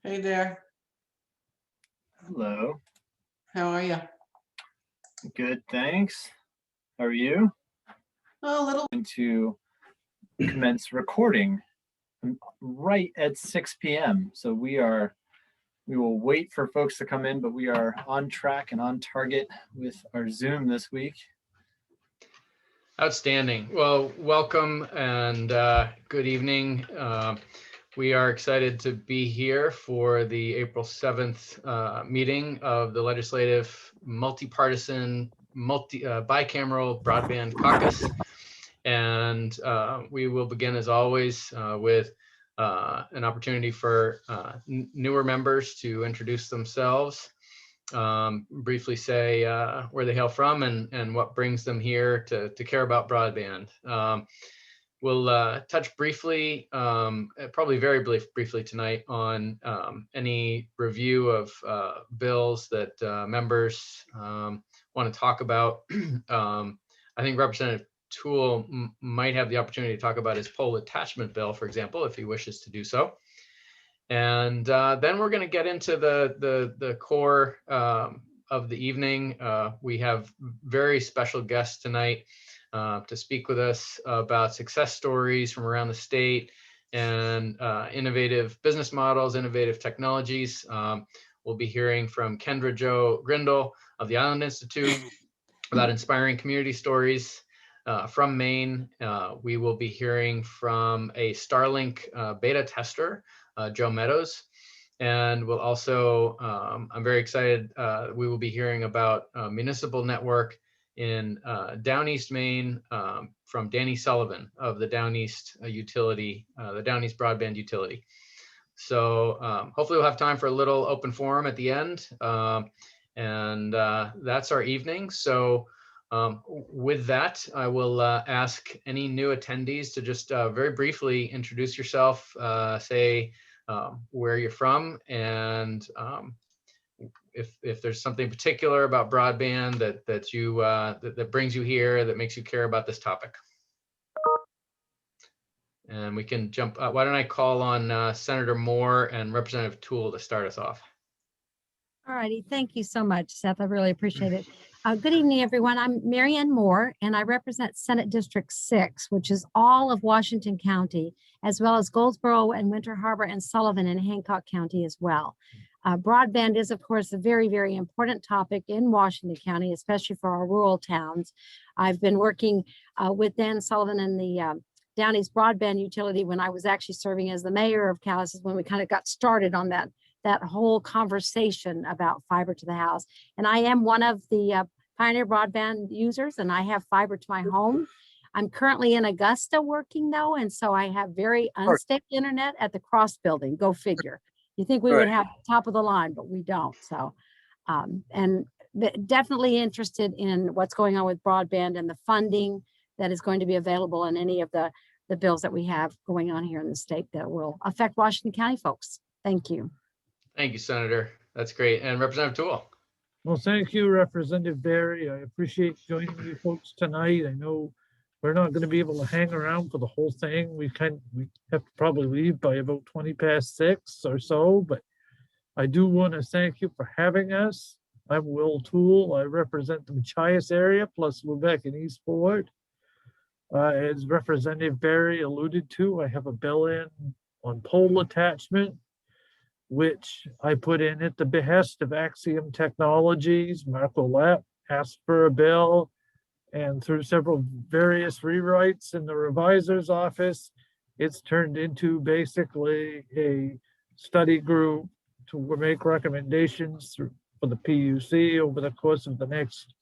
Hey there. Hello. How are you? Good, thanks. How are you? Oh, a little. Going to commence recording right at 6 p.m. So we will wait for folks to come in, but we are on track and on target with our Zoom this week. Outstanding. Well, welcome and good evening. We are excited to be here for the April 7th meeting of the Legislative Multipartisan Bicameral Broadband Caucus. And we will begin, as always, with an opportunity for newer members to introduce themselves, briefly say where they hail from and what brings them here to care about broadband. We'll touch briefly, probably very briefly tonight, on any review of bills that members want to talk about. I think Representative Toole might have the opportunity to talk about his pole attachment bill, for example, if he wishes to do so. And then we're going to get into the core of the evening. We have very special guests tonight to speak with us about success stories from around the state and innovative business models, innovative technologies. We'll be hearing from Kendra Jo Grindle of the Island Institute about inspiring community stories. From Maine, we will be hearing from a Starlink beta tester, Joe Meadows. And we'll also, I'm very excited, we will be hearing about a municipal network in Down East Maine from Danny Sullivan of the Down East utility, the Down East Broadband utility. So hopefully we'll have time for a little open forum at the end. And that's our evening. So with that, I will ask any new attendees to just very briefly introduce yourself, say where you're from, and if there's something particular about broadband that brings you here, that makes you care about this topic. And we can jump. Why don't I call on Senator Moore and Representative Toole to start us off? All righty. Thank you so much, Seth. I really appreciate it. Good evening, everyone. I'm Marianne Moore, and I represent Senate District 6, which is all of Washington County, as well as Goldsboro and Winter Harbor and Sullivan and Hancock County as well. Broadband is, of course, a very, very important topic in Washington County, especially for our rural towns. I've been working with Dan Sullivan and the Down East Broadband Utility when I was actually serving as the mayor of Caucus, when we kind of got started on that whole conversation about fiber to the house. And I am one of the Pioneer Broadband users, and I have fiber to my home. I'm currently in Augusta working though, and so I have very unstable internet at the Cross building. Go figure. You think we would have top of the line, but we don't. So, and definitely interested in what's going on with broadband and the funding that is going to be available in any of the bills that we have going on here in the state that will affect Washington County folks. Thank you. Thank you, Senator. That's great. And Representative Toole. Well, thank you, Representative Barry. I appreciate joining you folks tonight. I know we're not going to be able to hang around for the whole thing. We have to probably leave by about 20 past 6 or so, but I do want to thank you for having us. I'm Will Toole. I represent the Machias area, plus Lubec and Eastport. As Representative Barry alluded to, I have a bill in on pole attachment, which I put in at the behest of Axiom Technologies. Marco Lapp asked for a bill, and through several various rewrites in the revisor's office, it's turned into basically a study group to make recommendations for the PUC over the course of the next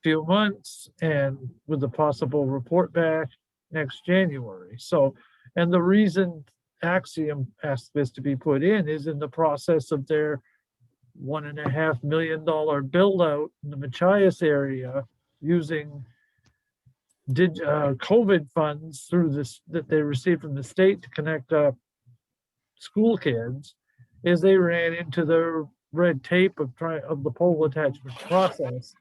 few months, and with a possible report back next January. So, and the reason Axiom asked this to be put in is in the process of their $1.5 million build out in the Machias area using COVID funds through this that they received from the state to connect up school kids, as they ran into the red tape of the pole attachment process.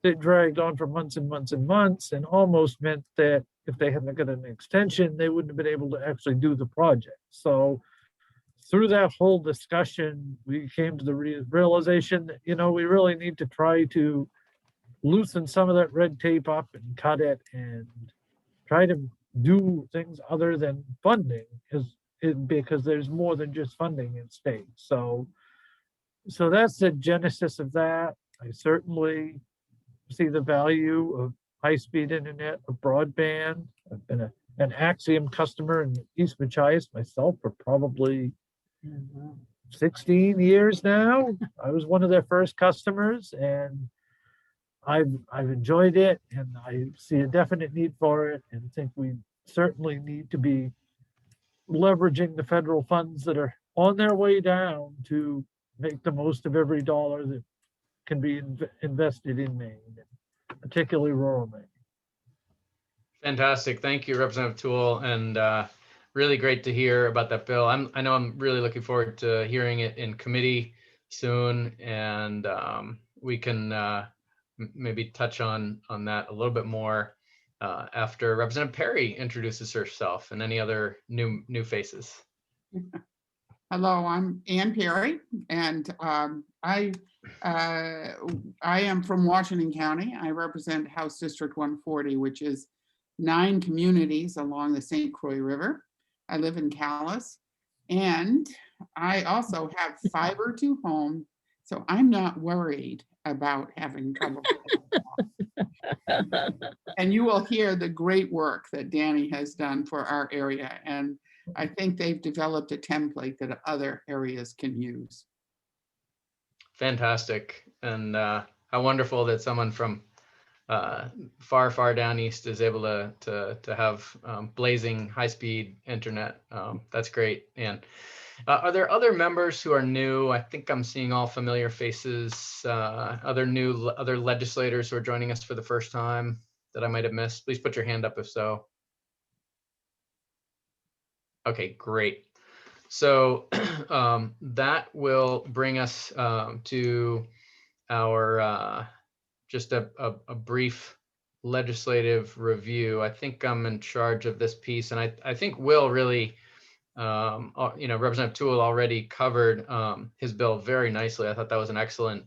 It dragged on for months and months and months, and almost meant that if they hadn't got an extension, they wouldn't have been able to actually do the project. So through that whole discussion, we came to the realization that, we really need to try to loosen some of that red tape up and cut it and try to do things other than funding because there's more than just funding in state. So that's the genesis of that. I certainly see the value of high-speed internet, of broadband. I've been an Axiom customer in East Machias myself for probably 16 years now. I was one of their first customers, and I've enjoyed it, and I see a definite need for it, and think we certainly need to be leveraging the federal funds that are on their way down to make the most of every dollar that can be invested in Maine, particularly rural Maine. Fantastic. Thank you, Representative Toole. And really great to hear about that bill. I know I'm really looking forward to hearing it in committee soon. And we can maybe touch on that a little bit more after Representative Perry introduces herself and any other new faces. Hello, I'm Ann Perry, and I am from Washington County. I represent House District 140, which is 9 communities along the St. Croix River. I live in Caucus, and I also have fiber to home, so I'm not worried about having trouble. And you will hear the great work that Danny has done for our area, and I think they've developed a template that other areas can use. Fantastic. And how wonderful that someone from far down east is able to have blazing high-speed internet. That's great. And are there other members who are new? I think I'm seeing all familiar faces. Other legislators who are joining us for the first time that I might have missed? Please put your hand up if so. Okay, great. So that will bring us to our just a brief legislative review. I think I'm in charge of this piece, and I think Will really, Representative Toole already covered his bill very nicely. I thought that was an excellent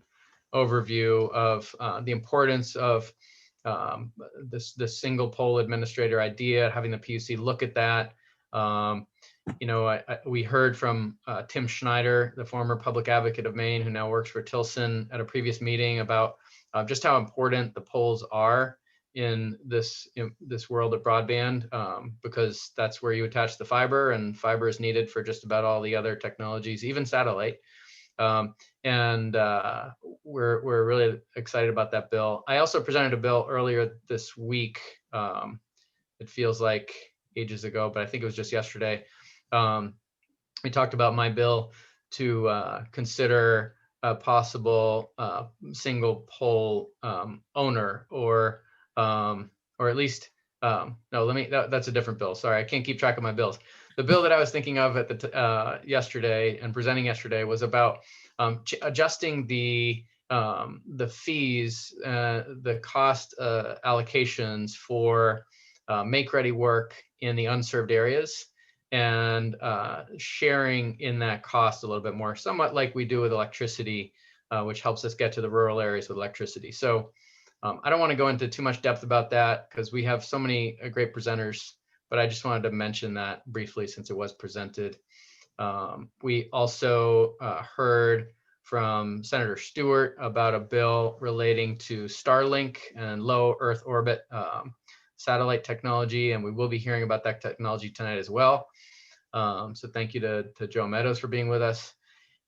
overview of the importance of this single poll administrator idea, having the PUC look at that. We heard from Tim Schneider, the former public advocate of Maine, who now works for Tilson, at a previous meeting about just how important the polls are in this world of broadband, because that's where you attach the fiber, and fiber is needed for just about all the other technologies, even satellite. And we're really excited about that bill. I also presented a bill earlier this week. It feels like ages ago, but I think it was just yesterday. We talked about my bill to consider a possible single pole owner, or at least that's a different bill. Sorry, I can't keep track of my bills. The bill that I was thinking of at the yesterday and presenting yesterday was about adjusting the fees, the cost allocations for make-ready work in the unserved areas, and sharing in that cost a little bit more, somewhat like we do with electricity, which helps us get to the rural areas with electricity. So I don't want to go into too much depth about that because we have so many great presenters, but I just wanted to mention that briefly since it was presented. We also heard from Senator Stewart about a bill relating to Starlink and low Earth orbit satellite technology, and we will be hearing about that technology tonight as well. So thank you to Joe Meadows for being with us.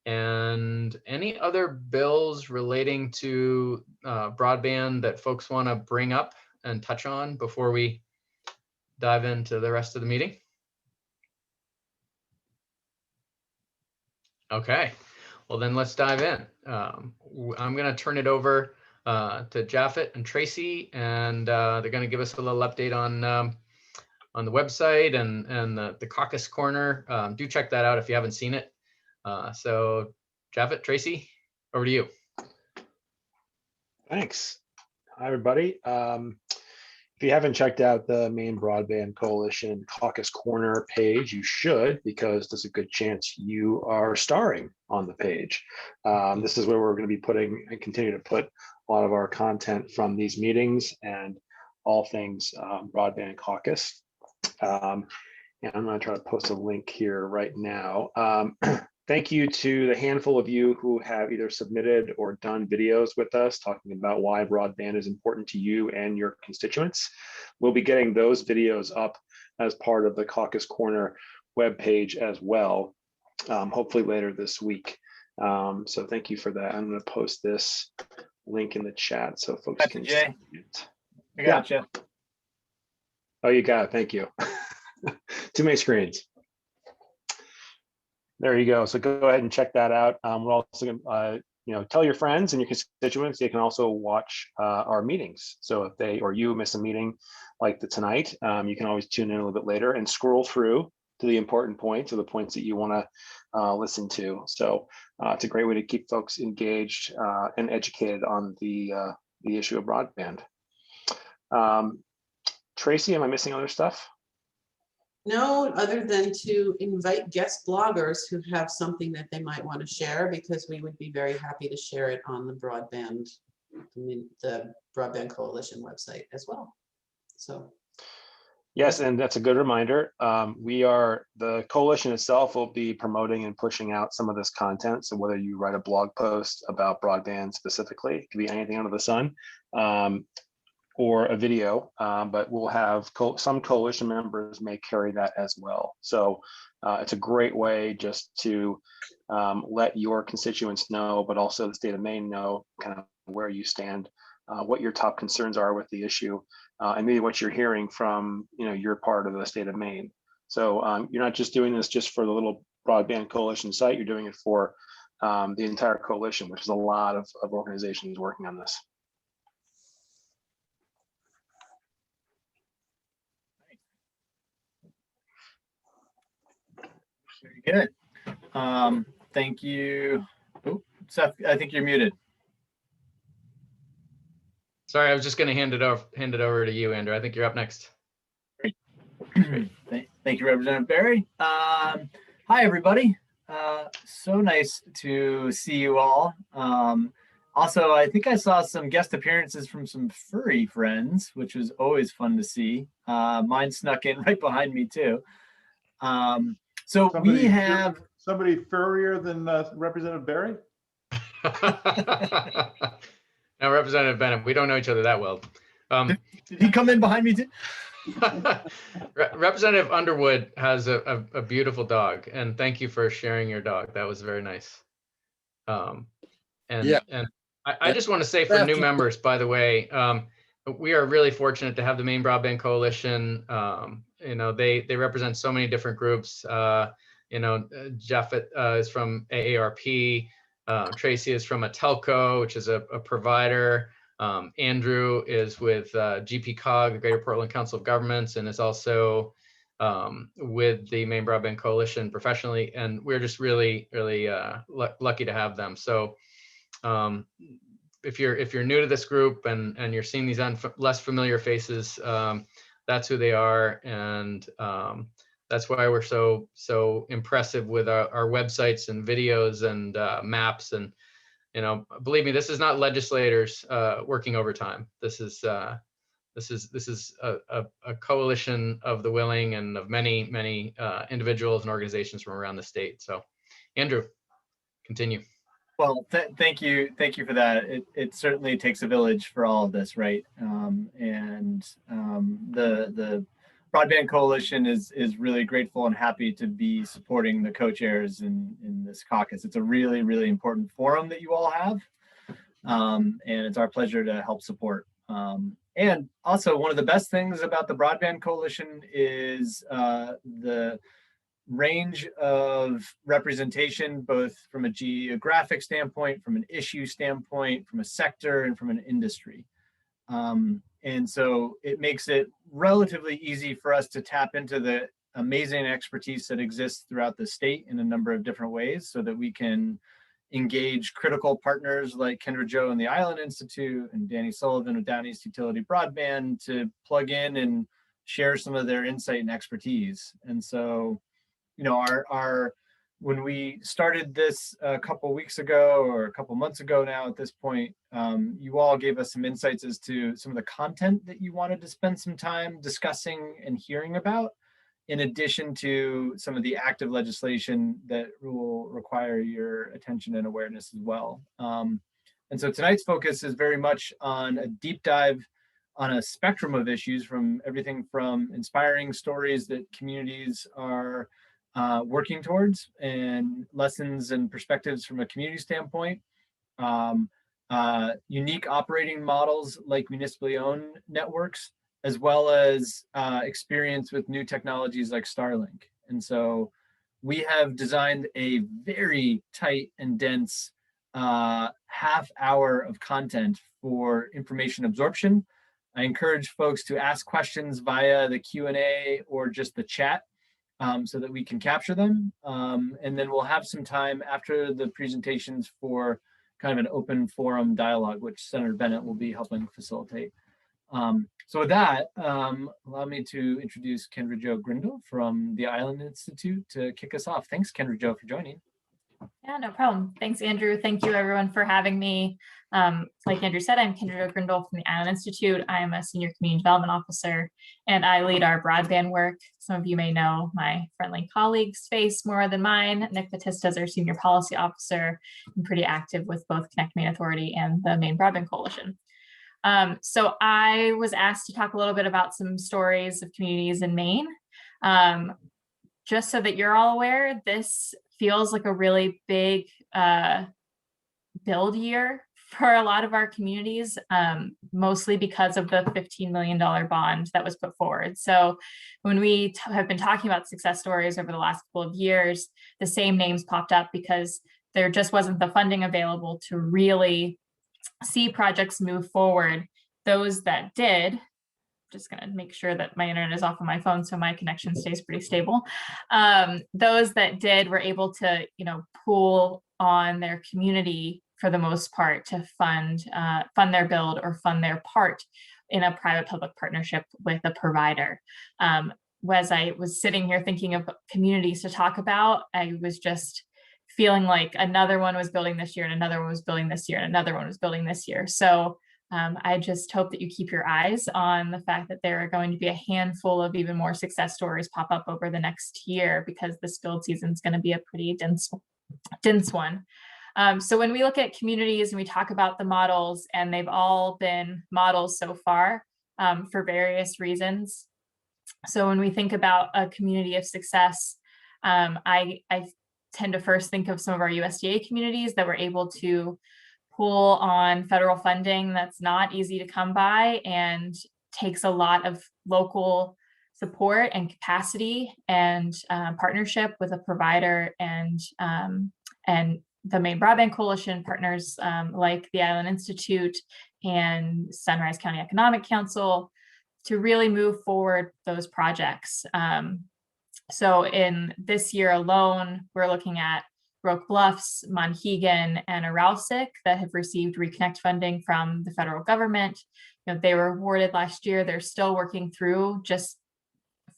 And any other bills relating to broadband that folks want to bring up and touch on before we dive into the rest of the meeting? Okay, well then let's dive in. I'm going to turn it over to Japheth and Tracy, and they're going to give us a little update on the website and the Caucus Corner. Do check that out if you haven't seen it. So Japheth, Tracy, over to you. Thanks. Hi, everybody. If you haven't checked out the Maine Broadband Coalition Caucus Corner page, you should, because there's a good chance you are starring on the page. This is where we're going to be putting and continue to put a lot of our content from these meetings and all things Broadband Caucus. And I'm going to try to post a link here right now. Thank you to the handful of you who have either submitted or done videos with us talking about why broadband is important to you and your constituents. We'll be getting those videos up as part of the Caucus Corner webpage as well, hopefully later this week. So thank you for that. I'm going to post this link in the chat so folks can see it. I got you. Oh, you got it. Thank you. Too many screens. There you go. So go ahead and check that out. We're also going to, tell your friends and your constituents. They can also watch our meetings. So if they or you miss a meeting like the tonight, you can always tune in a little bit later and scroll through to the important points or the points that you want to listen to. So it's a great way to keep folks engaged and educated on the issue of broadband. Tracy, am I missing other stuff? No, other than to invite guest bloggers who have something that they might want to share, because we would be very happy to share it on the Broadband Coalition website as well. So. Yes, and that's a good reminder. The coalition itself will be promoting and pushing out some of this content. So whether you write a blog post about broadband specifically, it could be anything under the sun, or a video, but we'll have some coalition members may carry that as well. So it's a great way just to let your constituents know, but also the state of Maine know kind of where you stand, what your top concerns are with the issue, and maybe what you're hearing from your part of the state of Maine. So you're not just doing this just for the little broadband coalition site, you're doing it for the entire coalition, which is a lot of organizations working on this. Very good. Thank you. Oh, Seth, I think you're muted. Sorry, I was just going to hand it over to you, Andrew. I think you're up next. Great. Thank you, Representative Barry. Hi, everybody. So nice to see you all. Also, I think I saw some guest appearances from some furry friends, which was always fun to see. Mine snuck in right behind me, too. So we have somebody furrier than Representative Barry. Now, Representative Bennett, we don't know each other that well. Did he come in behind me too? Representative Underwood has a beautiful dog, and thank you for sharing your dog. That was very nice. And I just want to say for new members, by the way, we are really fortunate to have the Maine Broadband Coalition. They represent so many different groups. Jeff is from AARP. Tracy is from a telco, which is a provider. Andrew is with GPCOG, the Greater Portland Council of Governments, and is also with the Maine Broadband Coalition professionally. And we're just really, really lucky to have them. So if you're new to this group and you're seeing these less familiar faces, that's who they are, and that's why we're so impressive with our websites and videos and maps. And believe me, this is not legislators working overtime. This is a coalition of the willing and of many individuals and organizations from around the state. So, Andrew, continue. Well, thank you for that. It certainly takes a village for all of this, right? The Broadband Coalition is really grateful and happy to be supporting the co-chairs in this caucus. It's a really, really important forum that you all have, and it's our pleasure to help support. And also, one of the best things about the Broadband Coalition is the range of representation, both from a geographic standpoint, from an issue standpoint, from a sector, and from an industry. And so it makes it relatively easy for us to tap into the amazing expertise that exists throughout the state in a number of different ways, so that we can engage critical partners like Kendra Joe and the Island Institute and Danny Sullivan with Down East Utility Broadband to plug in and share some of their insight and expertise. And so, you know, when we started this a couple weeks ago or a couple months ago now at this point, you all gave us some insights as to some of the content that you wanted to spend some time discussing and hearing about, in addition to some of the active legislation that will require your attention and awareness as well. And so tonight's focus is very much on a deep dive on a spectrum of issues, from everything from inspiring stories that communities are working towards and lessons and perspectives from a community standpoint, unique operating models like municipally owned networks, as well as experience with new technologies like Starlink. And so we have designed a very tight and dense half hour of content for information absorption. I encourage folks to ask questions via the Q&A or just the chat so that we can capture them. And then we'll have some time after the presentations for kind of an open forum dialogue, which Senator Bennett will be helping facilitate. So with that, allow me to introduce Kendra Jo Grindle from the Island Institute to kick us off. Thanks, Kendra Jo, for joining. Yeah, no problem. Thanks, Andrew. Thank you, everyone, for having me. Like Andrew said, I'm Kendra Jo Grindle from the Island Institute. I am a senior community development officer, and I lead our broadband work. Some of you may know my friendly colleague's face more than mine. Nick Batista is our senior policy officer and pretty active with both Connect Maine Authority and the Maine Broadband Coalition. So I was asked to talk a little bit about some stories of communities in Maine. Just so that you're all aware, this feels like a really big build year for a lot of our communities, mostly because of the $15 million bond that was put forward. So when we have been talking about success stories over the last couple of years, the same names popped up because there just wasn't the funding available to really see projects move forward. Those that did, just going to make sure that my internet is off on my phone so my connection stays pretty stable. Those that did were able to, pool on their community for the most part to fund their build or fund their part in a private-public partnership with a provider. As I was sitting here thinking of communities to talk about, I was just feeling like another one was building this year and another one was building this year and another one was building this year. So I just hope that you keep your eyes on the fact that there are going to be a handful of even more success stories pop up over the next year, because this build season is going to be a pretty dense one. So when we look at communities and we talk about the models, and they've all been models so far for various reasons. So when we think about a community of success, I tend to first think of some of our USDA communities that were able to pool on federal funding that's not easy to come by and takes a lot of local support and capacity and partnership with a provider and the Maine Broadband Coalition partners like the Island Institute and Sunrise County Economic Council to really move forward those projects. So in this year alone, we're looking at Broke Bluffs, Monhegan, and Aroustic that have received Reconnect funding from the federal government. They were awarded last year. They're still working through. Just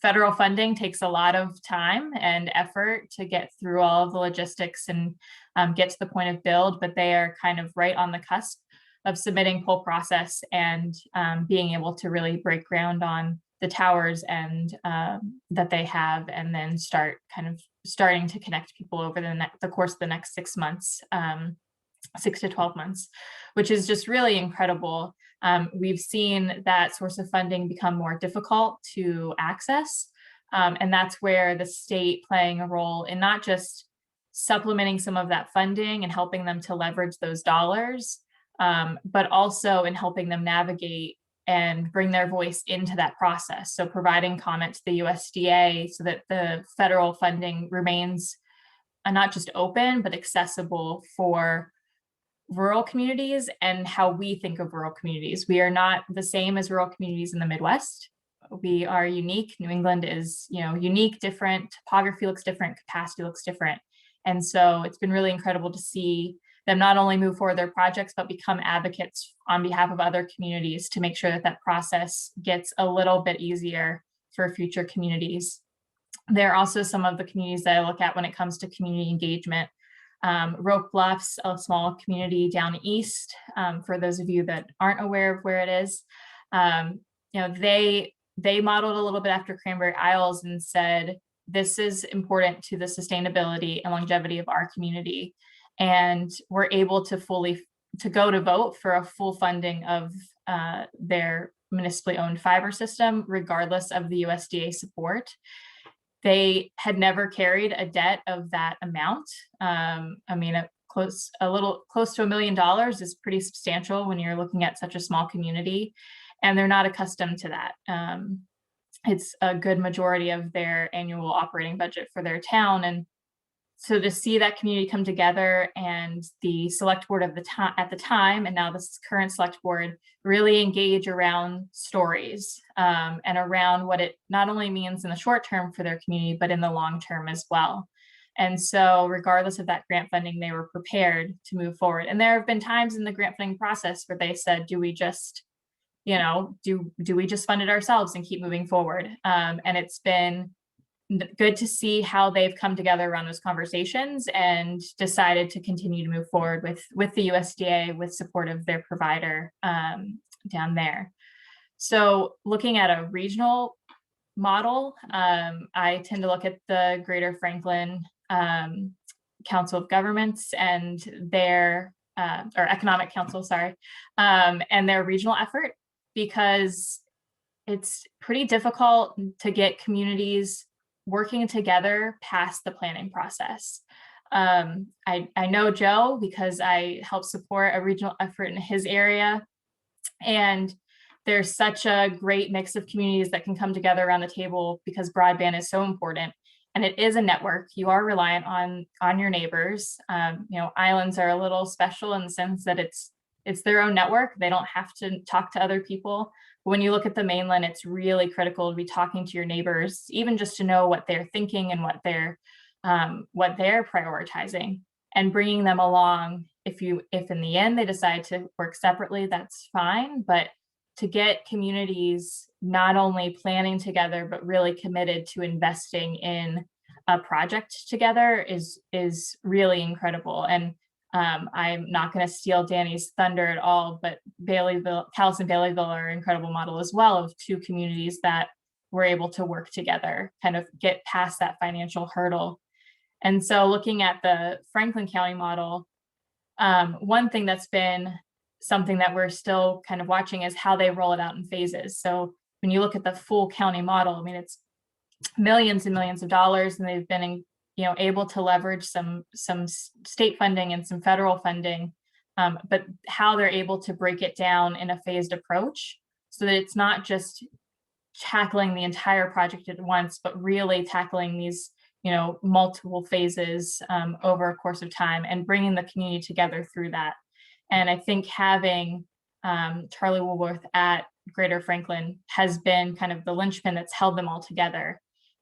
federal funding takes a lot of time and effort to get through all of the logistics and get to the point of build, but they are kind of right on the cusp of submitting full process and being able to really break ground on the towers and that they have, and then starting to connect people over the course of the next 6 months, 6 to 12 months, which is just really incredible. We've seen that source of funding become more difficult to access, and that's where the state playing a role in not just supplementing some of that funding and helping them to leverage those dollars, but also in helping them navigate and bring their voice into that process. So providing comment to the USDA so that the federal funding remains not just open, but accessible for rural communities and how we think of rural communities. We are not the same as rural communities in the Midwest. We are unique. New England is, unique, different, topography looks different, capacity looks different. And so it's been really incredible to see them not only move forward their projects, but become advocates on behalf of other communities to make sure that that process gets a little bit easier for future communities. There are also some of the communities that I look at when it comes to community engagement. Rope Bluffs, a small community down east, for those of you that aren't aware of where it is, they modeled a little bit after Cranberry Isles and said, this is important to the sustainability and longevity of our community. And we're able to go to vote for a full funding of their municipally owned fiber system, regardless of the USDA support. They had never carried a debt of that amount. Close to $1 million is pretty substantial when you're looking at such a small community, and they're not accustomed to that. It's a good majority of their annual operating budget for their town. And so to see that community come together and the select board at the time, and now this current select board, really engage around stories and around what it not only means in the short term for their community, but in the long term as well. And so regardless of that grant funding, they were prepared to move forward. And there have been times in the grant funding process where they said, do we just fund it ourselves and keep moving forward? And it's been good to see how they've come together around those conversations and decided to continue to move forward with the USDA with support of their provider down there. So looking at a regional model, I tend to look at the Greater Franklin Council of Governments and their or Economic Council, sorry, and their regional effort, because it's pretty difficult to get communities working together past the planning process. I know Joe because I help support a regional effort in his area, and there's such a great mix of communities that can come together around the table because broadband is so important, and it is a network. You are reliant on your neighbors. Islands are a little special in the sense that it's their own network. They don't have to talk to other people. When you look at the mainland, it's really critical to be talking to your neighbors, even just to know what they're thinking and what they're prioritizing, and bringing them along. If in the end they decide to work separately, that's fine. But to get communities not only planning together, but really committed to investing in a project together is really incredible. And I'm not going to steal Danny's thunder at all, but Caucus and Baileyville are an incredible model as well of two communities that were able to work together, kind of get past that financial hurdle. And so looking at the Franklin County model, one thing that's been something that we're still kind of watching is how they roll it out in phases. So when you look at the full county model, it's millions and millions of dollars, and they've been able to leverage some state funding and some federal funding, but how they're able to break it down in a phased approach so that it's not just tackling the entire project at once, but really tackling these multiple phases over a course of time and bringing the community together through that. And I think having Charlie Woolworth at Greater Franklin has been kind of the linchpin that's held them all together.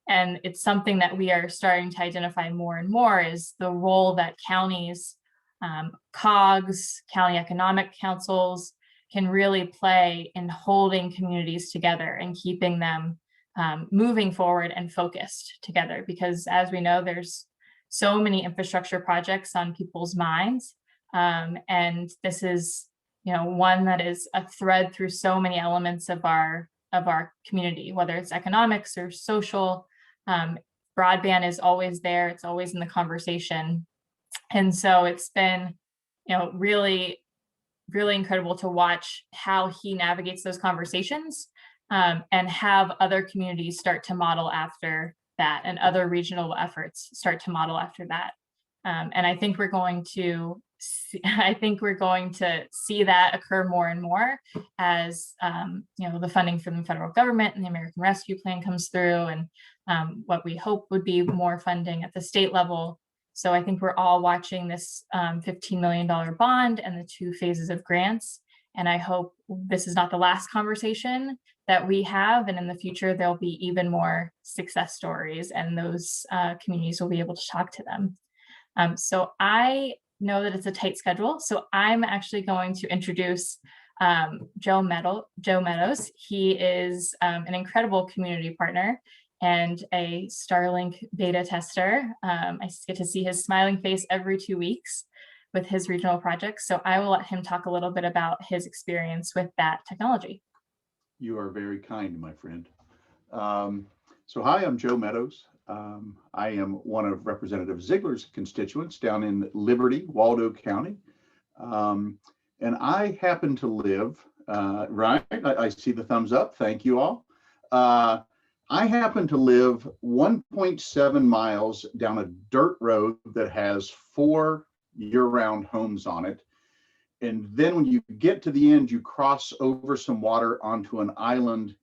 And it's something that we are starting to identify more and more is the role that counties, COGS, county economic councils can really play in holding communities together and keeping them moving forward and focused together. Because as we know, there's so many infrastructure projects on people's minds. And this is, one that is a thread through so many elements of our community, whether it's economics or social. Broadband is always there. It's always in the conversation. And so it's been, really, really incredible to watch how he navigates those conversations and have other communities start to model after that and other regional efforts start to model after that. And I think we're going to see that occur more and more as the funding from the federal government and the American Rescue Plan comes through, and what we hope would be more funding at the state level. So I think we're all watching this $15 million bond and the 2 phases of grants. And I hope this is not the last conversation that we have. And in the future, there'll be even more success stories, and those communities will be able to talk to them. So I know that it's a tight schedule. So I'm actually going to introduce Joe Meadows. He is an incredible community partner and a Starlink beta tester. I get to see his smiling face every 2 weeks with his regional projects. So I will let him talk a little bit about his experience with that technology. You are very kind, my friend. So hi, I'm Joe Meadows. I am one of Representative Ziegler's constituents down in Liberty, Waldo County. And I happen to live, right, I see the thumbs up, thank you all. I happen to live 1.7 miles down a dirt road that has 4 year-round homes on it. And then when you get to the end, you cross over some water onto an island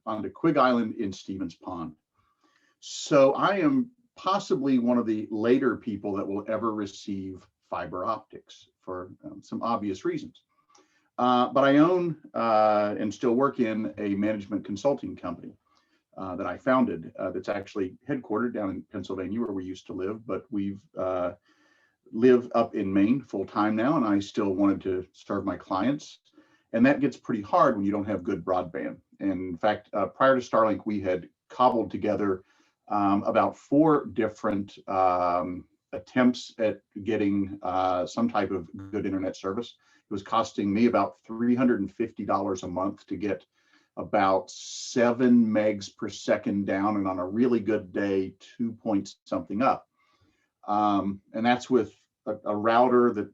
onto Quig Island in Stevens Pond. So I am possibly one of the later people that will ever receive fiber optics for some obvious reasons. But I own and still work in a management consulting company that I founded that's actually headquartered down in Pennsylvania where we used to live, but we've live up in Maine full time now, and I still wanted to serve my clients. And that gets pretty hard when you don't have good broadband. And in fact, prior to Starlink, we had cobbled together about 4 different attempts at getting some type of good internet service. It was costing me about $350 a month to get about 7 megs per second down, and on a really good day, 2 point something up. And that's with a router that,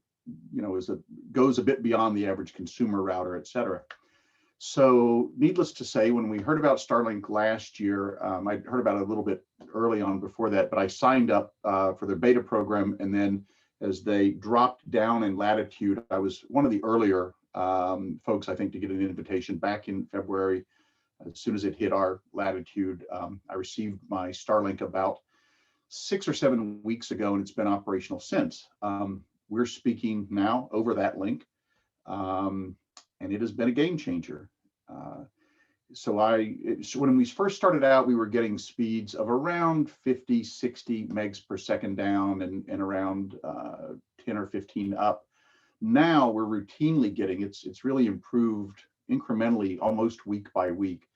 you know, goes a bit beyond the average consumer router, et cetera. So needless to say, when we heard about Starlink last year, I heard about it a little bit early on before that, but I signed up for their beta program. And then as they dropped down in latitude, I was one of the earlier folks, I think, to get an invitation back in February. As soon as it hit our latitude, I received my Starlink about 6 or 7 weeks ago, and it's been operational since. We're speaking now over that link, and it has been a game changer. So when we first started out, we were getting speeds of around 50, 60 megs per second down and around 10 or 15 up. Now we're routinely getting, it's really improved incrementally almost week by week.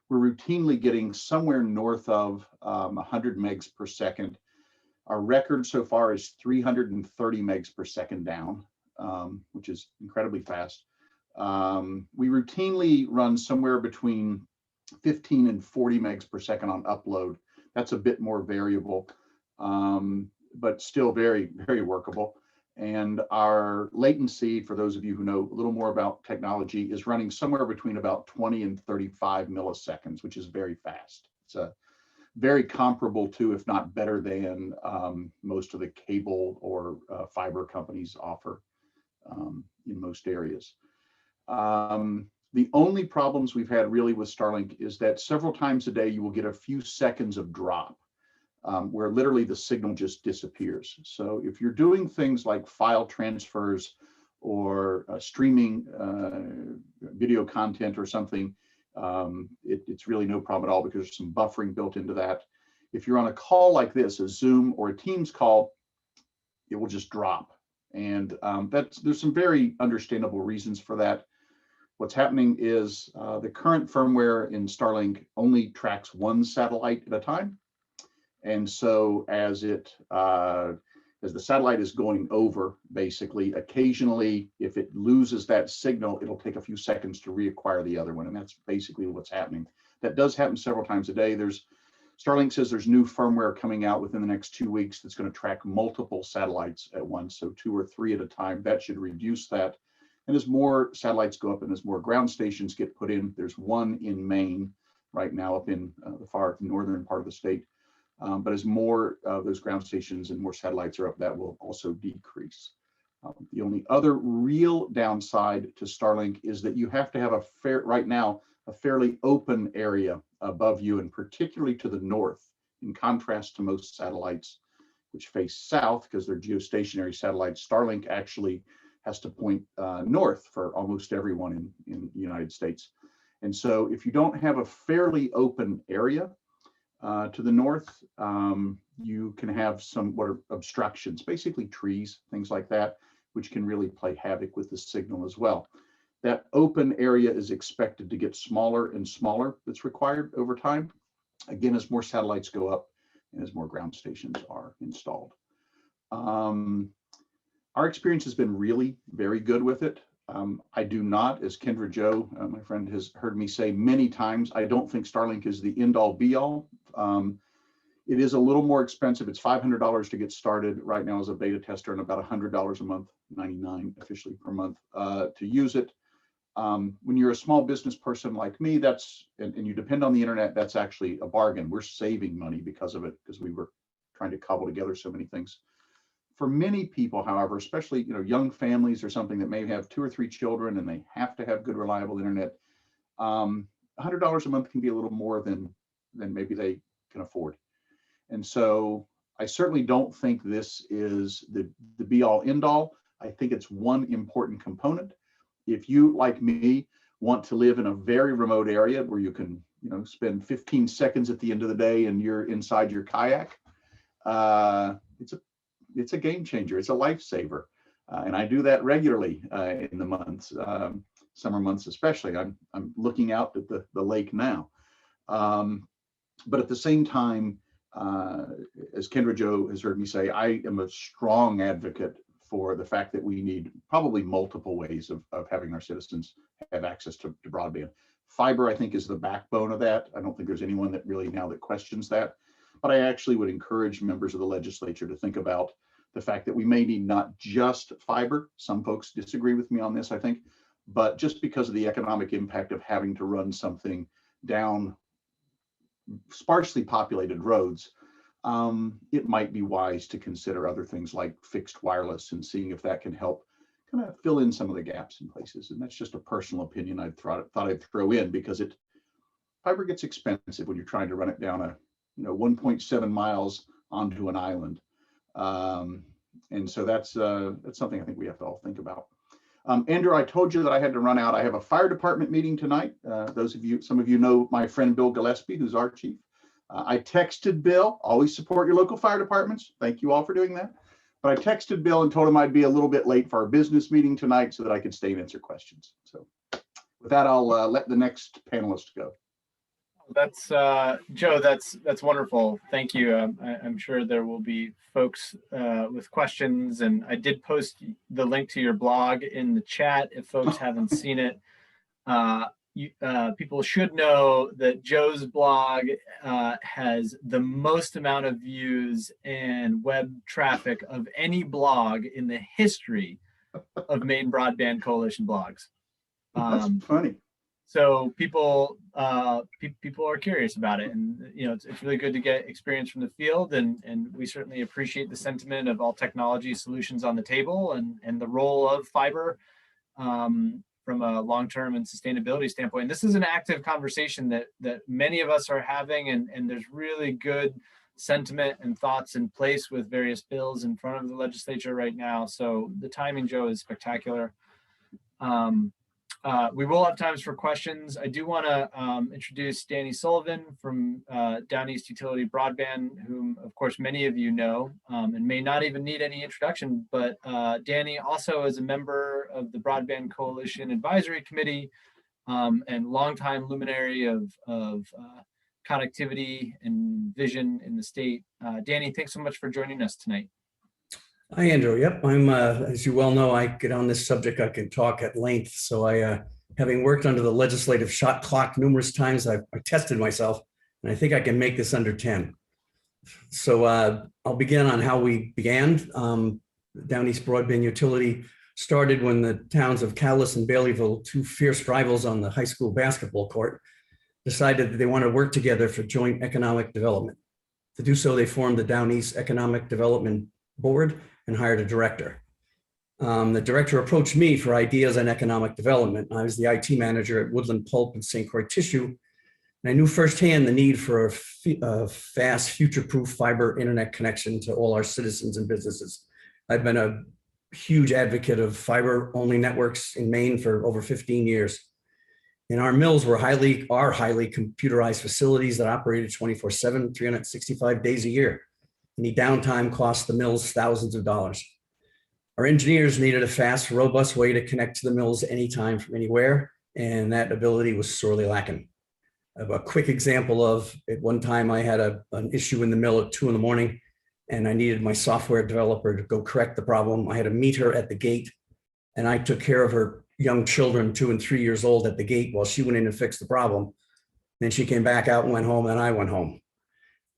We're routinely getting somewhere north of 100 megs per second. Our record so far is 330 megs per second down, which is incredibly fast. We routinely run somewhere between 15 and 40 megs per second on upload. That's a bit more variable, but still very, very workable. And our latency, for those of you who know a little more about technology, is running somewhere between about 20 and 35 milliseconds, which is very fast. It's very comparable to, if not better than, most of the cable or fiber companies offer in most areas. The only problems we've had really with Starlink is that several times a day you will get a few seconds of drop where literally the signal just disappears. So if you're doing things like file transfers or streaming video content or something, it's really no problem at all because there's some buffering built into that. If you're on a call like this, a Zoom or a Teams call, it will just drop. And there's some very understandable reasons for that. What's happening is the current firmware in Starlink only tracks 1 satellite at a time. And so as the satellite is going over, basically, occasionally, if it loses that signal, it'll take a few seconds to reacquire the other one. And that's basically what's happening. That does happen several times a day. Starlink says there's new firmware coming out within the next 2 weeks that's going to track multiple satellites at once, so 2 or 3 at a time. That should reduce that. And as more satellites go up and as more ground stations get put in, there's one in Maine right now up in the far northern part of the state. But as more of those ground stations and more satellites are up, that will also decrease. The only other real downside to Starlink is that you have to have right now, a fairly open area above you, and particularly to the north, in contrast to most satellites which face south because they're geostationary satellites. Starlink actually has to point north for almost everyone in the United States. And so if you don't have a fairly open area, To the north, you can have some what are obstructions, basically trees, things like that, which can really play havoc with the signal as well. That open area is expected to get smaller and smaller. That's required over time. Again, as more satellites go up and as more ground stations are installed. Our experience has been really very good with it. I do not, as Kendra Joe, my friend, has heard me say many times, I don't think Starlink is the end all be all. It is a little more expensive. It's $500 to get started right now as a beta tester and about $100 a month, $99 officially per month to use it. When you're a small business person like me, and you depend on the internet, that's actually a bargain. We're saving money because of it, because we were trying to cobble together so many things. For many people, however, especially young families or something that may have 2 or 3 children and they have to have good, reliable internet, $100 a month can be a little more than maybe they can afford. And so I certainly don't think this is the be all end all. I think it's one important component. If you, like me, want to live in a very remote area where you can spend 15 seconds at the end of the day and you're inside your kayak, it's a game changer. It's a lifesaver. And I do that regularly in the months, summer months especially. I'm looking out at the lake now. But at the same time, as Kendra Joe has heard me say, I am a strong advocate for the fact that we need probably multiple ways of having our citizens have access to broadband. Fiber, I think, is the backbone of that. I don't think there's anyone that really now that questions that. But I actually would encourage members of the legislature to think about the fact that we may need not just fiber. Some folks disagree with me on this, I think, but just because of the economic impact of having to run something down sparsely populated roads, it might be wise to consider other things like fixed wireless and seeing if that can help kind of fill in some of the gaps in places. And that's just a personal opinion I thought I'd throw in, because fiber gets expensive when you're trying to run it down a 1.7 miles onto an island. And so that's something I think we have to all think about. Andrew, I told you that I had to run out. I have a fire department meeting tonight. Some of you know my friend Bill Gillespie, who's our chief. I texted Bill, always support your local fire departments. Thank you all for doing that. But I texted Bill and told him I'd be a little bit late for our business meeting tonight so that I could stay and answer questions. So with that, I'll let the next panelist go. That's Joe. That's wonderful. Thank you. I'm sure there will be folks with questions, and I did post the link to your blog in the chat if folks haven't seen it. People should know that Joe's blog has the most amount of views and web traffic of any blog in the history of Maine Broadband Coalition blogs. That's funny. So people are curious about it, and it's really good to get experience from the field, and we certainly appreciate the sentiment of all technology solutions on the table and the role of fiber from a long-term and sustainability standpoint. And this is an active conversation that many of us are having, and there's really good sentiment and thoughts in place with various bills in front of the legislature right now. So the timing, Joe, is spectacular. We will have times for questions. I do want to introduce Danny Sullivan from Down East Utility Broadband, whom of course many of you know and may not even need any introduction, but Danny also is a member of the Broadband Coalition Advisory Committee and longtime luminary of connectivity and vision in the state. Danny, thanks so much for joining us tonight. Hi, Andrew. Yep, I'm, as you well know, I get on this subject, I can talk at length. So I, having worked under the legislative shot clock numerous times, I tested myself, and I think I can make this under 10. So I'll begin on how we began. Down East Broadband Utility started when the towns of Caucus and Baileyville, 2 fierce rivals on the high school basketball court, decided that they wanted to work together for joint economic development. To do so, they formed the Down East Economic Development Board and hired a director. The director approached me for ideas on economic development. I was the IT manager at Woodland Pulp and St. Croix Tissue, and I knew firsthand the need for a fast, future-proof fiber internet connection to all our citizens and businesses. I've been a huge advocate of fiber-only networks in Maine for over 15 years. And our mills are highly computerized facilities that operated 24/7, 365 days a year. Any downtime cost the mills thousands of dollars. Our engineers needed a fast, robust way to connect to the mills anytime from anywhere, and that ability was sorely lacking. A quick example of, at one time I had an issue in the mill at 2 a.m. and I needed my software developer to go correct the problem. I had to meet her at the gate, and I took care of her young children, 2 and 3 years old, at the gate while she went in and fixed the problem. Then she came back out and went home, and I went home.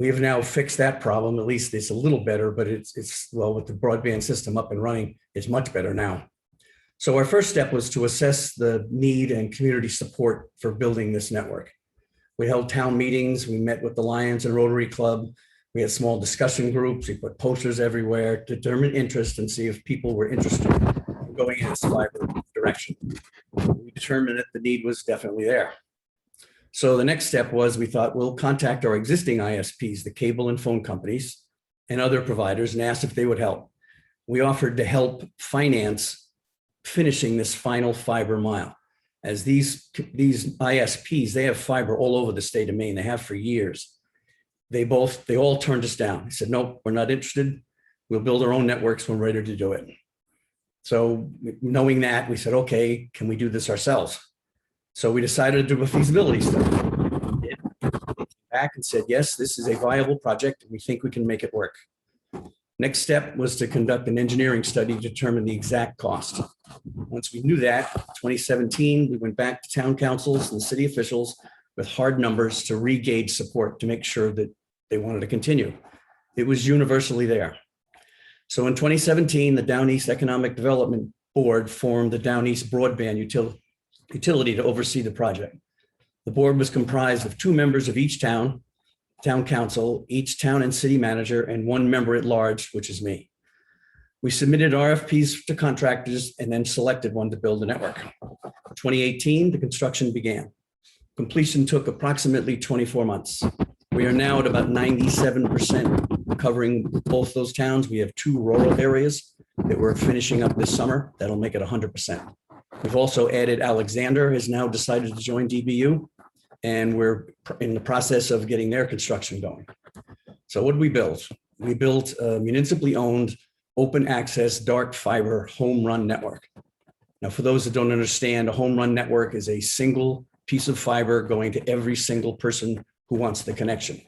We have now fixed that problem. At least it's a little better, but it's well, with the broadband system up and running, it's much better now. So our first step was to assess the need and community support for building this network. We held town meetings. We met with the Lions and Rotary Club. We had small discussion groups. We put posters everywhere to determine interest and see if people were interested in going in this fiber direction. We determined that the need was definitely there. So the next step was, we thought, we'll contact our existing ISPs, the cable and phone companies and other providers, and ask if they would help. We offered to help finance finishing this final fiber mile. As these ISPs, they have fiber all over the state of Maine. They have for years. They all turned us down. They said, nope, we're not interested. We'll build our own networks when we're ready to do it. So knowing that, we said, okay, can we do this ourselves? So we decided to do a feasibility study. We came back and said, yes, this is a viable project. We think we can make it work. Next step was to conduct an engineering study to determine the exact cost. Once we knew that, 2017, we went back to town councils and city officials with hard numbers to re-gauge support to make sure that they wanted to continue. It was universally there. So in 2017, the Down East Economic Development Board formed the Down East Broadband Utility to oversee the project. The board was comprised of 2 members of each town council, each town and city manager, and 1 member at large, which is me. We submitted RFPs to contractors and then selected one to build the network. In 2018, the construction began. Completion took approximately 24 months. We are now at about 97% covering both those towns. We have 2 rural areas that we're finishing up this summer. That'll make it 100%. We've also added Alexander has now decided to join DBU, and we're in the process of getting their construction going. So what did we build? We built a municipally owned open access dark fiber home run network. Now, for those that don't understand, a home run network is a single piece of fiber going to every single person who wants the connection.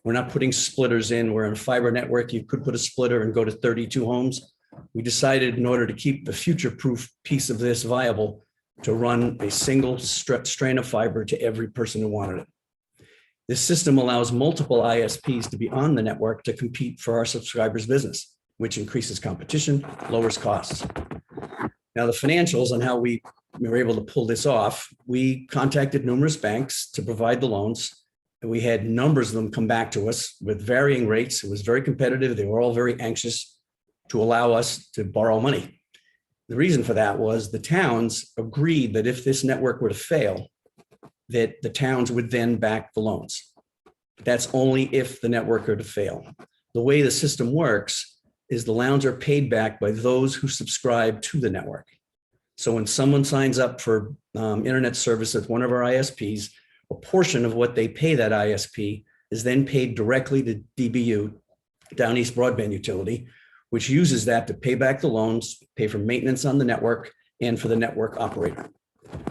We're not putting splitters in. We're in a fiber network. You could put a splitter and go to 32 homes. We decided, in order to keep the future-proof piece of this viable, to run a single strand of fiber to every person who wanted it. This system allows multiple ISPs to be on the network to compete for our subscribers' business, which increases competition, lowers costs. Now, the financials on how we were able to pull this off, we contacted numerous banks to provide the loans, and we had numbers of them come back to us with varying rates. It was very competitive. They were all very anxious to allow us to borrow money. The reason for that was the towns agreed that if this network were to fail, that the towns would then back the loans. But that's only if the network were to fail. The way the system works is the loans are paid back by those who subscribe to the network. So when someone signs up for internet service at one of our ISPs, a portion of what they pay that ISP is then paid directly to DBU, Down East Broadband Utility, which uses that to pay back the loans, pay for maintenance on the network, and for the network operator.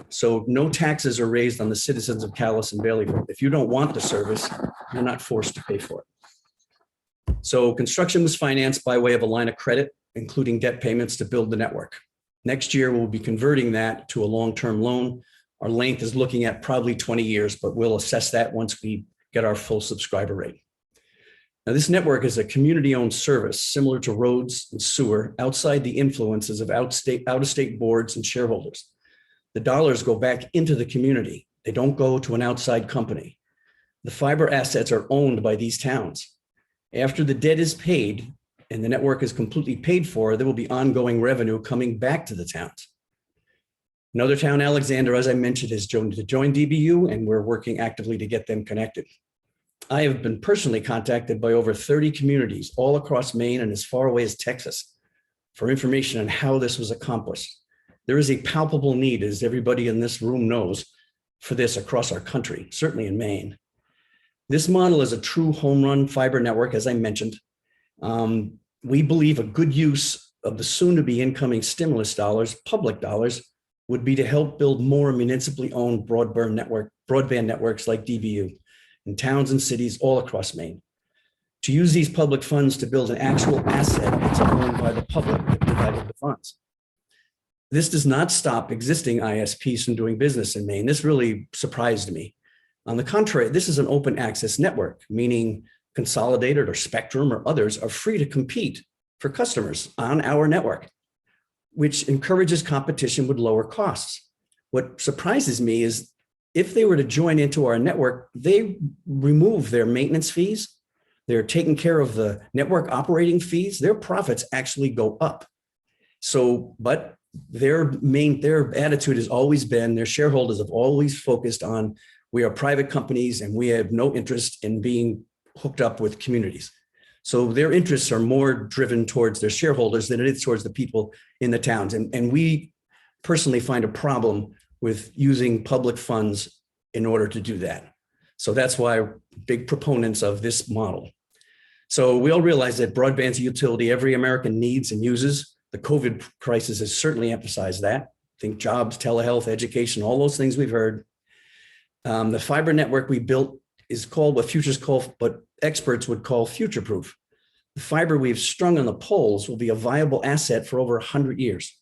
So no taxes are raised on the citizens of Caucus and Baileyville. If you don't want the service, you're not forced to pay for it. So construction was financed by way of a line of credit, including debt payments to build the network. Next year, we'll be converting that to a long-term loan. Our length is looking at probably 20 years, but we'll assess that once we get our full subscriber rate. Now, this network is a community-owned service similar to roads and sewer outside the influences of out-of-state boards and shareholders. The dollars go back into the community. They don't go to an outside company. The fiber assets are owned by these towns. After the debt is paid and the network is completely paid for, there will be ongoing revenue coming back to the towns. Another town, Alexander, as I mentioned, has joined DBU, and we're working actively to get them connected. I have been personally contacted by over 30 communities all across Maine and as far away as Texas for information on how this was accomplished. There is a palpable need, as everybody in this room knows, for this across our country, certainly in Maine. This model is a true home run fiber network, as I mentioned. We believe a good use of the soon to be incoming stimulus dollars, public dollars, would be to help build more municipally owned broadband networks like DBU in towns and cities all across Maine. To use these public funds to build an actual asset that's owned by the public that provided the funds. This does not stop existing ISPs from doing business in Maine. This really surprised me. On the contrary, this is an open access network, meaning Consolidated or Spectrum or others are free to compete for customers on our network, which encourages competition with lower costs. What surprises me is if they were to join into our network, they remove their maintenance fees. They're taking care of the network operating fees. Their profits actually go up. So, but their attitude has always been, their shareholders have always focused on, we are private companies and we have no interest in being hooked up with communities. So their interests are more driven towards their shareholders than it is towards the people in the towns. And we personally find a problem with using public funds in order to do that. So that's why we're big proponents of this model. So we all realize that broadband's a utility every American needs and uses. The COVID crisis has certainly emphasized that. Think jobs, telehealth, education, all those things we've heard. The fiber network we built is called what experts would call future-proof. The fiber we've strung on the poles will be a viable asset for over 100 years.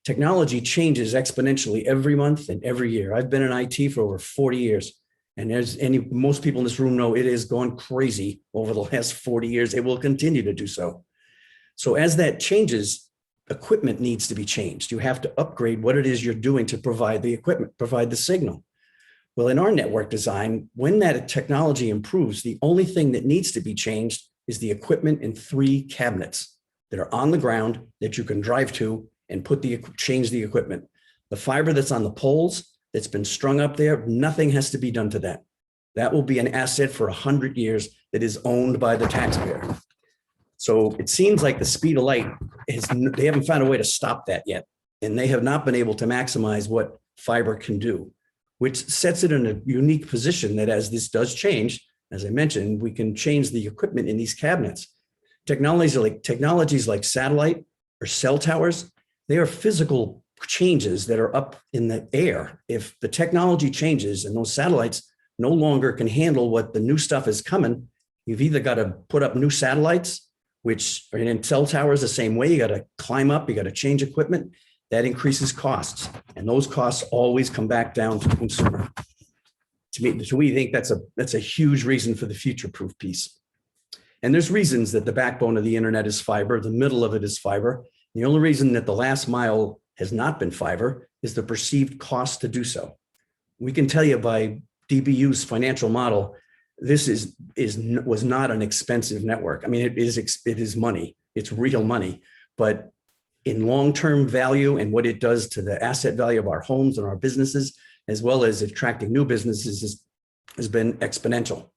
Technology changes exponentially every month and every year. I've been in IT for over 40 years. And as most people in this room know, it has gone crazy over the last 40 years. It will continue to do so. So as that changes, equipment needs to be changed. You have to upgrade what it is you're doing to provide the equipment, provide the signal. Well, in our network design, when that technology improves, the only thing that needs to be changed is the equipment in 3 cabinets that are on the ground that you can drive to and change the equipment. The fiber that's on the poles, that's been strung up there, nothing has to be done to that. That will be an asset for 100 years that is owned by the taxpayer. So it seems like the speed of light they haven't found a way to stop that yet. And they have not been able to maximize what fiber can do, which sets it in a unique position that as this does change, as I mentioned, we can change the equipment in these cabinets. Technologies like satellite or cell towers, they are physical changes that are up in the air. If the technology changes and those satellites no longer can handle what the new stuff is coming, you've either got to put up new satellites, which are in cell towers the same way. You got to climb up, you got to change equipment. That increases costs. And those costs always come back down to the consumer. So we think that's a huge reason for the future-proof piece. And there's reasons that the backbone of the internet is fiber, the middle of it is fiber. The only reason that the last mile has not been fiber is the perceived cost to do so. We can tell you by DBU's financial model, this was not an expensive network. I mean, it is money, it's real money, but in long-term value and what it does to the asset value of our homes and our businesses, as well as attracting new businesses, has been exponential.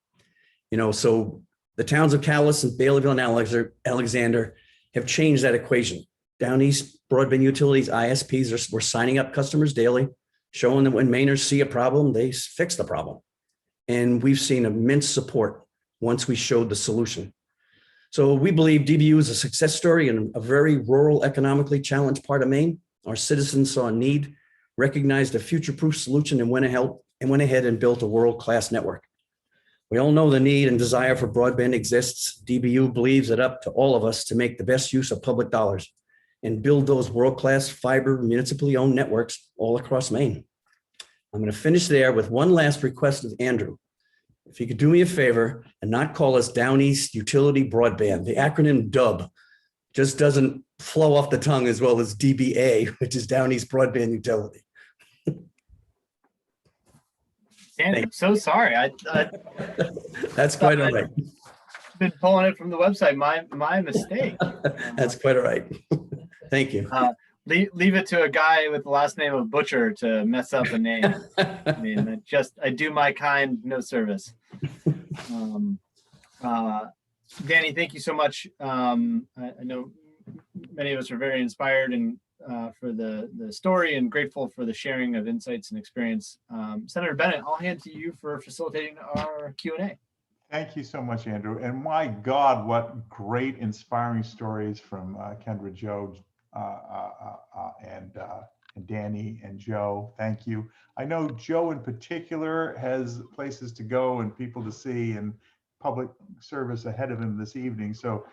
So the towns of Caucus and Baileyville and Alexander have changed that equation. Down East broadband utilities, ISPs, we're signing up customers daily, showing that when Mainers see a problem, they fix the problem. And we've seen immense support once we showed the solution. So we believe DBU is a success story in a very rural, economically challenged part of Maine. Our citizens saw a need, recognized a future-proof solution, and went ahead and built a world-class network. We all know the need and desire for broadband exists. DBU believes it up to all of us to make the best use of public dollars and build those world-class fiber municipally owned networks all across Maine. I'm going to finish there with one last request of Andrew. If you could do me a favor and not call us Down East Utility Broadband. The acronym DUB just doesn't flow off the tongue as well as DBA, which is Down East Broadband Utility. Dan, I'm so sorry. That's quite all right. Been pulling it from the website. My mistake. That's quite all right. Thank you. Leave it to a guy with the last name of Butcher to mess up a name. I mean, I do my kind no service. Danny, thank you so much. I know many of us are very inspired and for the story and grateful for the sharing of insights and experience. Senator Bennett, I'll hand to you for facilitating our Q&A. Thank you so much, Andrew. And my God, what great inspiring stories from Kendra, Joe, and Danny and Joe. Thank you. I know Joe in particular has places to go and people to see and public service ahead of him this evening. So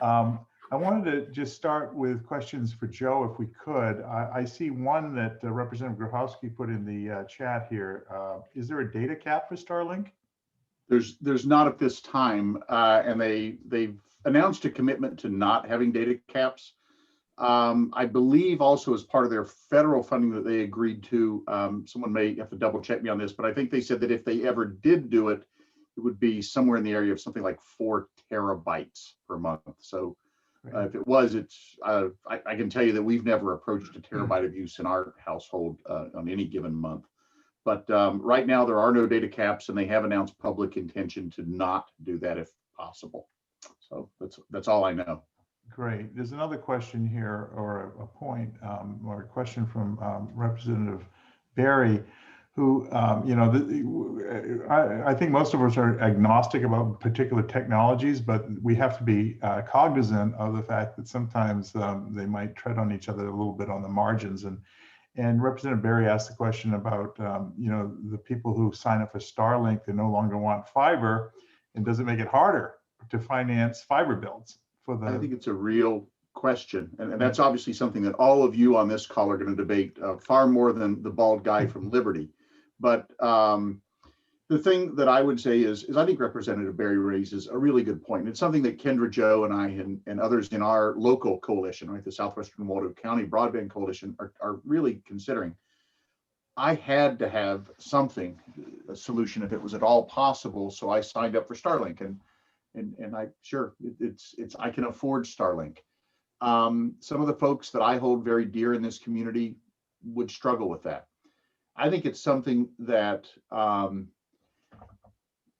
I wanted to just start with questions for Joe, if we could. I see one that Representative Grochowski put in the chat here. Is there a data cap for Starlink? There's not at this time, and they've announced a commitment to not having data caps. I believe also as part of their federal funding that they agreed to, someone may have to double check me on this, but I think they said that if they ever did do it, it would be somewhere in the area of something like 4 terabytes per month. So if it was, I can tell you that we've never approached a terabyte of use in our household on any given month. But right now there are no data caps, and they have announced public intention to not do that if possible. So that's all I know. Great. There's another question here, or a point, or a question from Representative Barry, who, I think most of us are agnostic about particular technologies, but we have to be cognizant of the fact that sometimes they might tread on each other a little bit on the margins. And Representative Barry asked the question about, the people who sign up for Starlink, they no longer want fiber, and does it make it harder to finance fiber builds? I think it's a real question. And that's obviously something that all of you on this call are going to debate far more than the bald guy from Liberty. But the thing that I would say is I think Representative Barry raises a really good point. And it's something that Kendra, Joe, and I and others in our local coalition, right, the Southwestern Waldo County Broadband Coalition, are really considering. I had to have something, a solution, if it was at all possible. So I signed up for Starlink, and I I can afford Starlink. Some of the folks that I hold very dear in this community would struggle with that. I think it's something that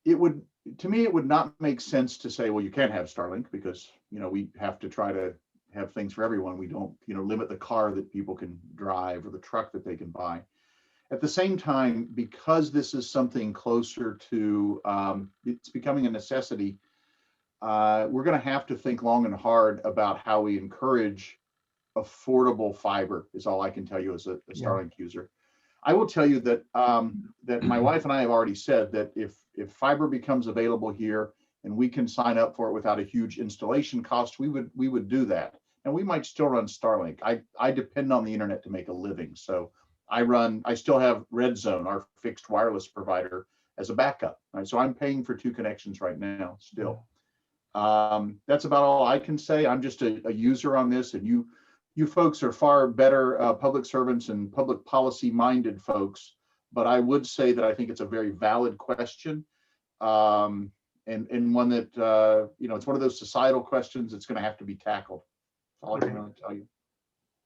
it would not make sense to say, well, you can't have Starlink because, we have to try to have things for everyone. We don't, limit the car that people can drive or the truck that they can buy. At the same time, because this is something closer to, it's becoming a necessity, we're going to have to think long and hard about how we encourage affordable fiber, is all I can tell you as a Starlink user. I will tell you that that my wife and I have already said that if fiber becomes available here and we can sign up for it without a huge installation cost, we would do that. And we might still run Starlink. I depend on the internet to make a living. So I still have Red Zone, our fixed wireless provider, as a backup. Right? So I'm paying for 2 connections right now still. That's about all I can say. I'm just a user on this, and you folks are far better public servants and public policy minded folks. But I would say that I think it's a very valid question, and one that it's one of those societal questions that's going to have to be tackled. That's all I can really tell you.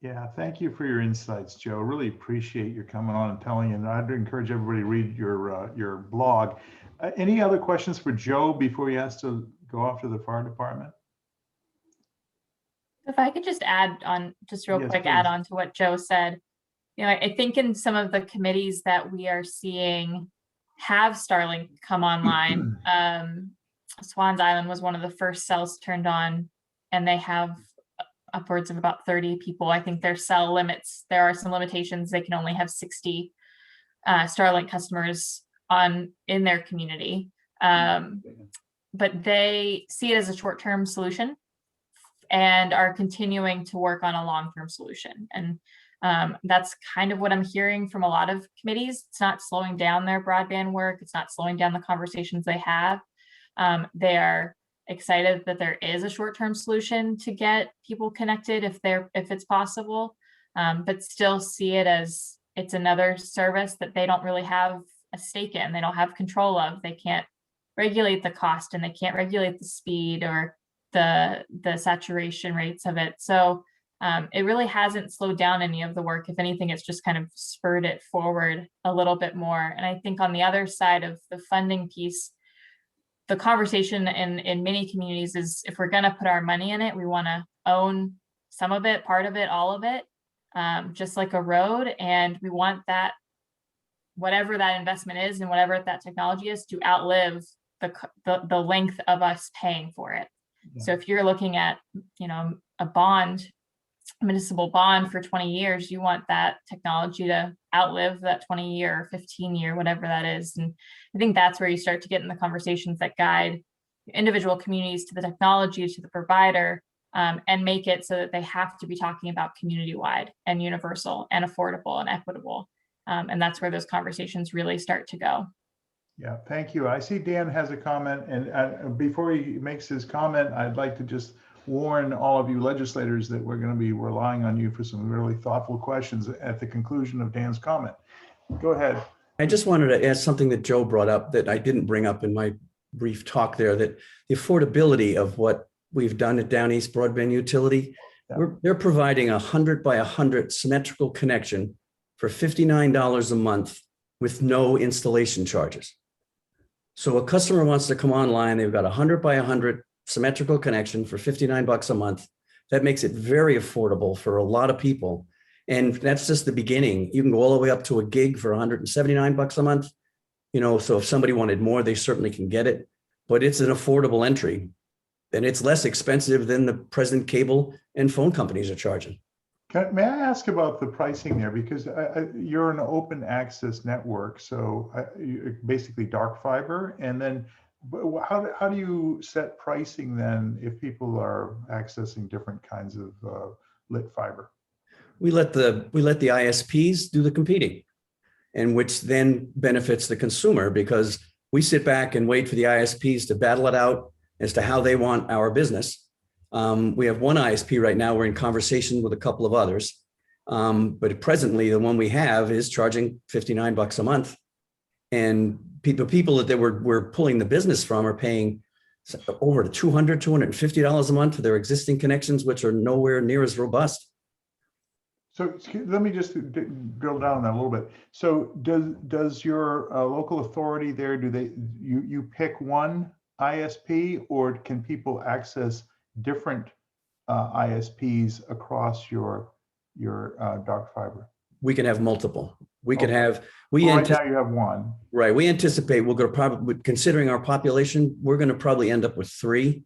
Yeah, thank you for your insights, Joe. Really appreciate your coming on and telling. And I'd encourage everybody to read your blog. Any other questions for Joe before he has to go off to the fire department? If I could just add on, just real quick, add on to what Joe said. I think in some of the committees that we are seeing have Starlink come online, Swans Island was one of the first cells turned on, and they have upwards of about 30 people. I think their cell limits, there are some limitations. They can only have 60 Starlink customers in their community. But they see it as a short-term solution and are continuing to work on a long-term solution. And that's kind of what I'm hearing from a lot of committees. It's not slowing down their broadband work. It's not slowing down the conversations they have. They are excited that there is a short-term solution to get people connected if it's possible, but still see it as it's another service that they don't really have a stake in. They don't have control of. They can't regulate the cost, and they can't regulate the speed or the saturation rates of it. So it really hasn't slowed down any of the work. If anything, it's just kind of spurred it forward a little bit more. And I think on the other side of the funding piece, the conversation in many communities is, if we're going to put our money in it, we want to own some of it, part of it, all of it. just like a road. And we want that, whatever that investment is and whatever that technology is, to outlive the length of us paying for it. Yeah. So if you're looking at, a bond, municipal bond for 20 years, you want that technology to outlive that 20-year or 15-year, whatever that is. And I think that's where you start to get in the conversations that guide individual communities to the technology, to the provider, and make it so that they have to be talking about community-wide and universal and affordable and equitable. And that's where those conversations really start to go. Yeah, thank you. I see Dan has a comment, and before he makes his comment, I'd like to just warn all of you legislators that we're going to be relying on you for some really thoughtful questions at the conclusion of Dan's comment. Go ahead. I just wanted to add something that Joe brought up that I didn't bring up in my brief talk there, that the affordability of what we've done at Down East Broadband Utility, Yeah. they're providing 100 by 100 symmetrical connection for $59 a month with no installation charges. So a customer wants to come online, they've got 100 by 100 symmetrical connection for $59 a month. That makes it very affordable for a lot of people. And that's just the beginning. You can go all the way up to a gig for $179 a month. So if somebody wanted more, they certainly can get it, but it's an affordable entry and it's less expensive than the present cable and phone companies are charging. May I ask about the pricing there? Because you're an open access network, so basically dark fiber. And then how do you set pricing then if people are accessing different kinds of lit fiber? We let the ISPs do the competing, and which then benefits the consumer because we sit back and wait for the ISPs to battle it out as to how they want our business. We have one ISP right now. We're in conversation with a couple of others. But presently, the one we have is charging $59 a month. And people that we're pulling the business from are paying over $200, $250 a month for their existing connections, which are nowhere near as robust. So let me just drill down on that a little bit. So does your local authority there, you pick one ISP, or can people access different ISPs across your dark fiber? We can have multiple. We could Okay. have, Right now you have one. Right. We anticipate we're going to probably, considering our population, we're going to probably end up with 3.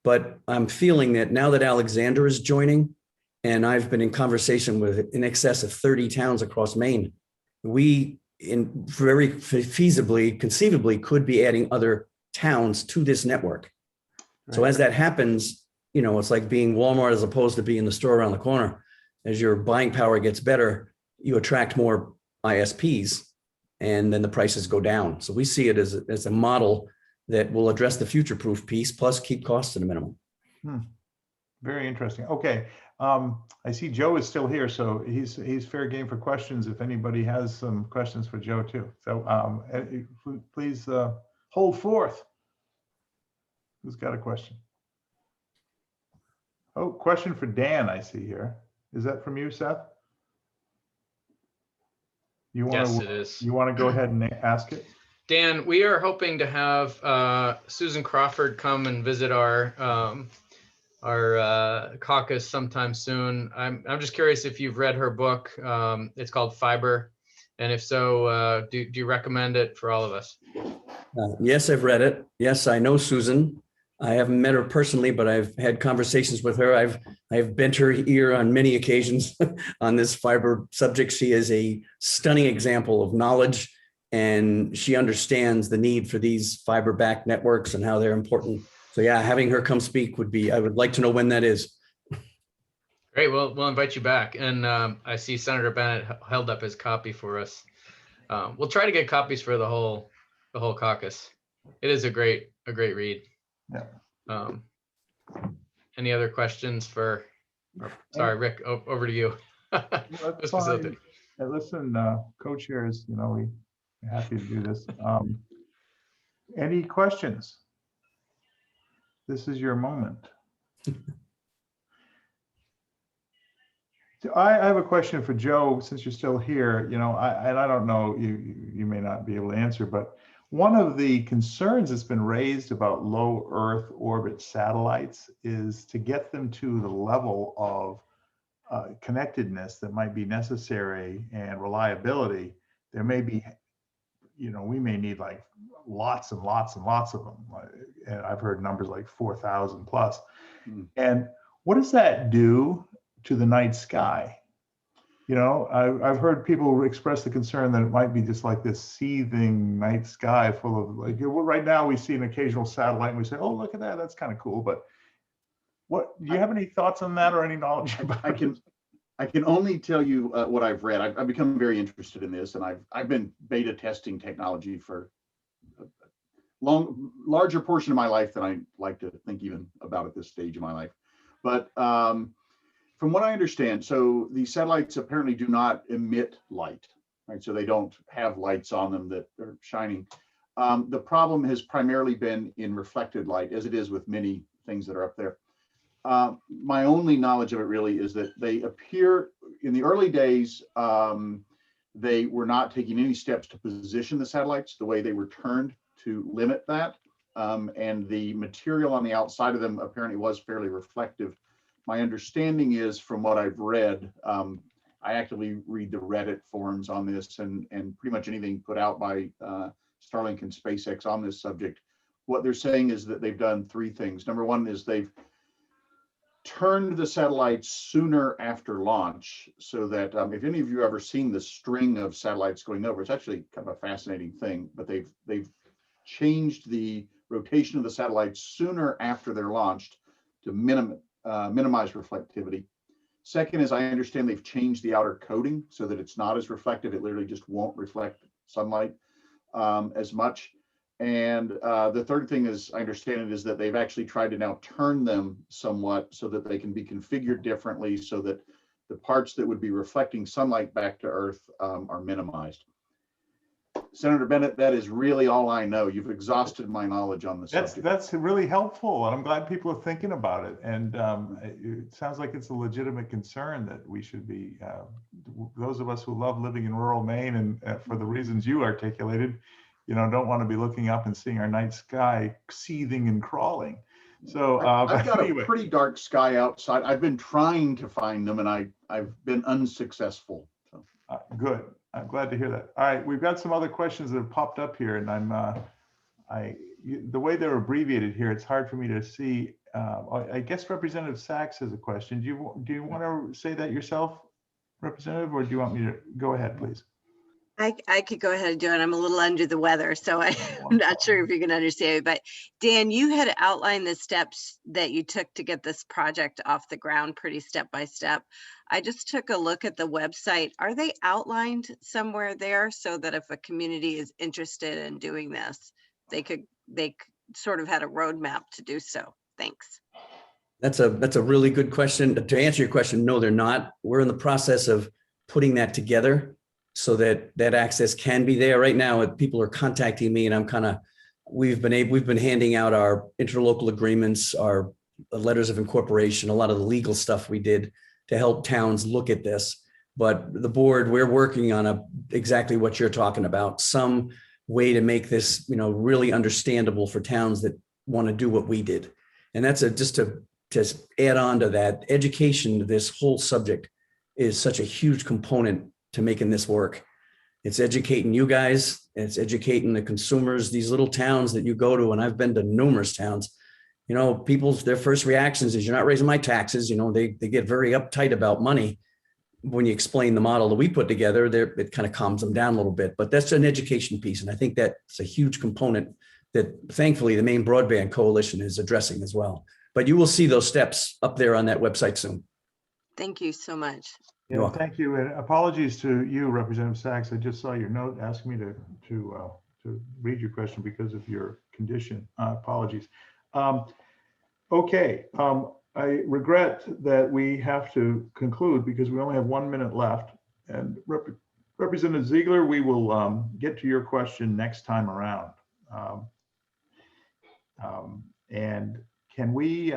But I'm feeling that now that Alexander is joining, and I've been in conversation with in excess of 30 towns across Maine, we very feasibly, conceivably could be adding other towns to this network. Right. So as that happens, it's like being Walmart as opposed to being the store around the corner. As your buying power gets better, you attract more ISPs, and then the prices go down. So we see it as a model that will address the future-proof piece, plus keep costs at a minimum. Very interesting. Okay, I see Joe is still here, so he's fair game for questions if anybody has some questions for Joe too. So please hold forth. Who's got a question? Oh, question for Dan, I see here. Is that from you, Seth? Yes, it is. You want to go ahead and ask it? Dan, we are hoping to have Susan Crawford come and visit our caucus sometime soon. I'm just curious if you've read her book. It's called Fiber, and if so, do you recommend it for all of us? Yes, I've read it. Yes, I know Susan. I haven't met her personally, but I've had conversations with her. I've bent her ear on many occasions on this fiber subject. She is a stunning example of knowledge, and she understands the need for these fiber-backed networks and how they're important. So yeah, having her come speak I would like to know when that is. Great, well, we'll invite you back. And I see Senator Bennett held up his copy for us. We'll try to get copies for the whole caucus. It is a great read. Yeah. Any other questions for? Sorry, Rick. Over to you. That's fine. Listen, co-chairs, we're happy to do this. Any questions? This is your moment. So I have a question for Joe, since you're still here. I don't know, you may not be able to answer, but one of the concerns that's been raised about low Earth orbit satellites is to get them to the level of connectedness that might be necessary and reliability, there may be, we may need like lots and lots and lots of them. And I've heard numbers like 4,000 plus. And what does that do to the night sky? I've heard people express the concern that it might be just like this seething night sky full of right now we see an occasional satellite and we say, oh, look at that. That's kind of cool. But do you have any thoughts on that or any knowledge about it? I can only tell you what I've read. I've become very interested in this, and I've been beta testing technology for a larger portion of my life than I like to think even about at this stage of my life. But from what I understand, so these satellites apparently do not emit light, right? So they don't have lights on them that are shining. The problem has primarily been in reflected light, as it is with many things that are up there. My only knowledge of it really is that they appear in the early days, they were not taking any steps to position the satellites the way they were turned to limit that. And the material on the outside of them apparently was fairly reflective. My understanding is, from what I've read, I actively read the Reddit forums on this and pretty much anything put out by Starlink and SpaceX on this subject. What they're saying is that they've done three things. Number one is they've turned the satellites sooner after launch, so that if any of you ever seen the string of satellites going over, it's actually kind of a fascinating thing, but they've changed the rotation of the satellites sooner after they're launched to minimize reflectivity. Second is, I understand they've changed the outer coating so that it's not as reflective. It literally just won't reflect sunlight as much. And the third thing is, I understand it, is that they've actually tried to now turn them somewhat so that they can be configured differently so that the parts that would be reflecting sunlight back to Earth are minimized. Senator Bennett, that is really all I know. You've exhausted my knowledge on this. That's really helpful, and I'm glad people are thinking about it. And it sounds like it's a legitimate concern that we should be, those of us who love living in rural Maine, and for the reasons you articulated, don't want to be looking up and seeing our night sky seething and crawling. So I've got anyway. a pretty dark sky outside. I've been trying to find them, and I've been unsuccessful. So. Good. I'm glad to hear that. All right, we've got some other questions that have popped up here, and the way they're abbreviated here, it's hard for me to see. I guess Representative Sachs has a question. Do you want to say that yourself, Representative, or do you want me to go ahead, please? I could go ahead and do it. I'm a little under the weather, so I'm not sure if you can understand me. But Dan, you had outlined the steps that you took to get this project off the ground pretty step by step. I just took a look at the website. Are they outlined somewhere there so that if a community is interested in doing this, they sort of had a roadmap to do so? Thanks. That's a really good question. To answer your question, no, they're not. We're in the process of putting that together so that access can be there. Right now, people are contacting me, and we've been handing out our interlocal agreements, our letters of incorporation, a lot of the legal stuff we did to help towns look at this. But the board, we're working on exactly what you're talking about, some way to make this, really understandable for towns that want to do what we did. And that's just to add on to that, education to this whole subject is such a huge component to making this work. It's educating you guys, it's educating the consumers, these little towns that you go to, and I've been to numerous towns. Their first reactions is, you're not raising my taxes. They get very uptight about money. When you explain the model that we put together, it kind of calms them down a little bit, but that's an education piece. And I think that's a huge component that thankfully the Maine Broadband Coalition is addressing as well. But you will see those steps up there on that website soon. Thank you so much. Yeah, thank you, and apologies to you, Representative Sachs. I just saw your note asking me to read your question because of your condition. Apologies. Okay, I regret that we have to conclude because we only have 1 minute left. And Representative Ziegler, we will get to your question next time around. And can we,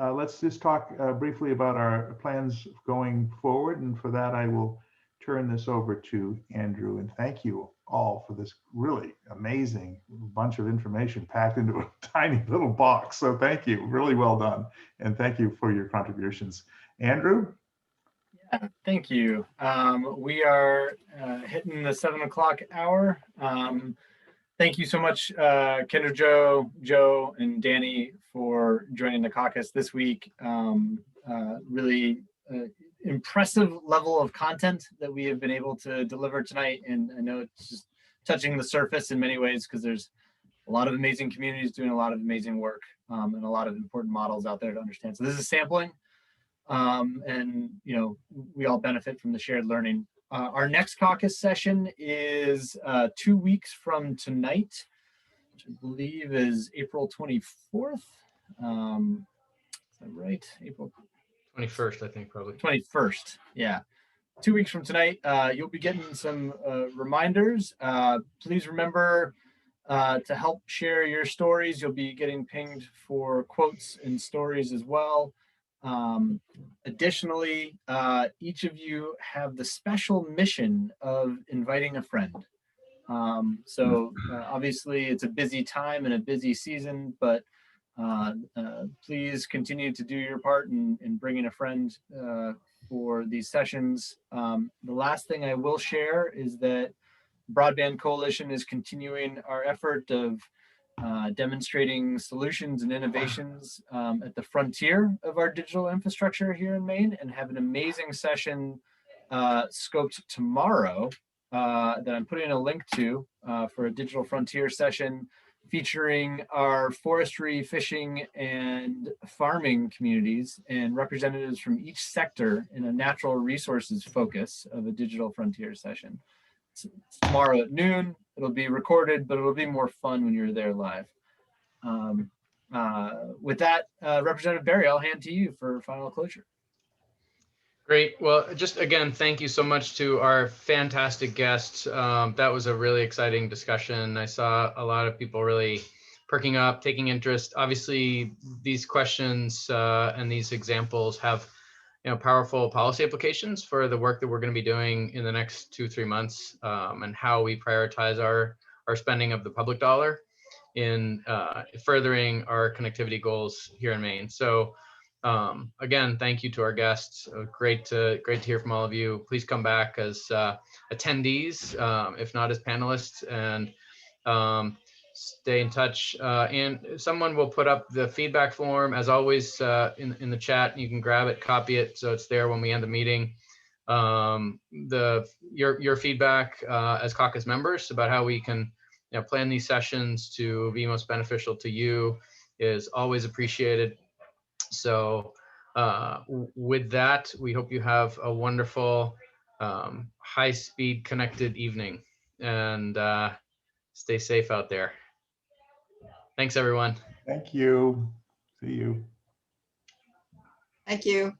let's just talk briefly about our plans going forward. And for that, I will turn this over to Andrew. And thank you all for this really amazing bunch of information packed into a tiny little box. So thank you, really well done. And thank you for your contributions. Andrew? Thank you. We are hitting the 7 o'clock hour. Thank you so much, Kendra, Joe, and Danny for joining the caucus this week. Really impressive level of content that we have been able to deliver tonight. And I know it's just touching the surface in many ways because there's a lot of amazing communities doing a lot of amazing work and a lot of important models out there to understand. So this is sampling. And we all benefit from the shared learning. Our next caucus session is 2 weeks from tonight, which I believe is April 24th. Is that right? April 21st, I think, probably. 21st, yeah. 2 weeks from tonight, you'll be getting some reminders. Please remember to help share your stories. You'll be getting pinged for quotes and stories as well. Additionally, each of you have the special mission of inviting a friend. So obviously it's a busy time and a busy season, but please continue to do your part in bringing a friend for these sessions. The last thing I will share is that Broadband Coalition is continuing our effort of demonstrating solutions and innovations at the frontier of our digital infrastructure here in Maine, and have an amazing session scoped tomorrow that I'm putting a link to for a digital frontier session featuring our forestry, fishing, and farming communities and representatives from each sector in a natural resources focus of a digital frontier session. It's tomorrow at noon. It'll be recorded, but it'll be more fun when you're there live. With that, Representative Barry, I'll hand to you for final closure. Great. Well, just again, thank you so much to our fantastic guests. That was a really exciting discussion. I saw a lot of people really perking up, taking interest. Obviously, these questions and these examples have powerful policy implications for the work that we're going to be doing in the next 2-3 months, and how we prioritize our spending of the public dollar in furthering our connectivity goals here in Maine. So again, thank you to our guests. Great to hear from all of you. Please come back as attendees, if not as panelists, and stay in touch. And someone will put up the feedback form, as always, in the chat. You can grab it, copy it, so it's there when we end the meeting. Your feedback as caucus members about how we can plan these sessions to be most beneficial to you is always appreciated. So with that, we hope you have a wonderful, high-speed connected evening, and stay safe out there. Thanks, everyone. Thank you. See you. Thank you.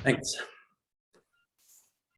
Thanks.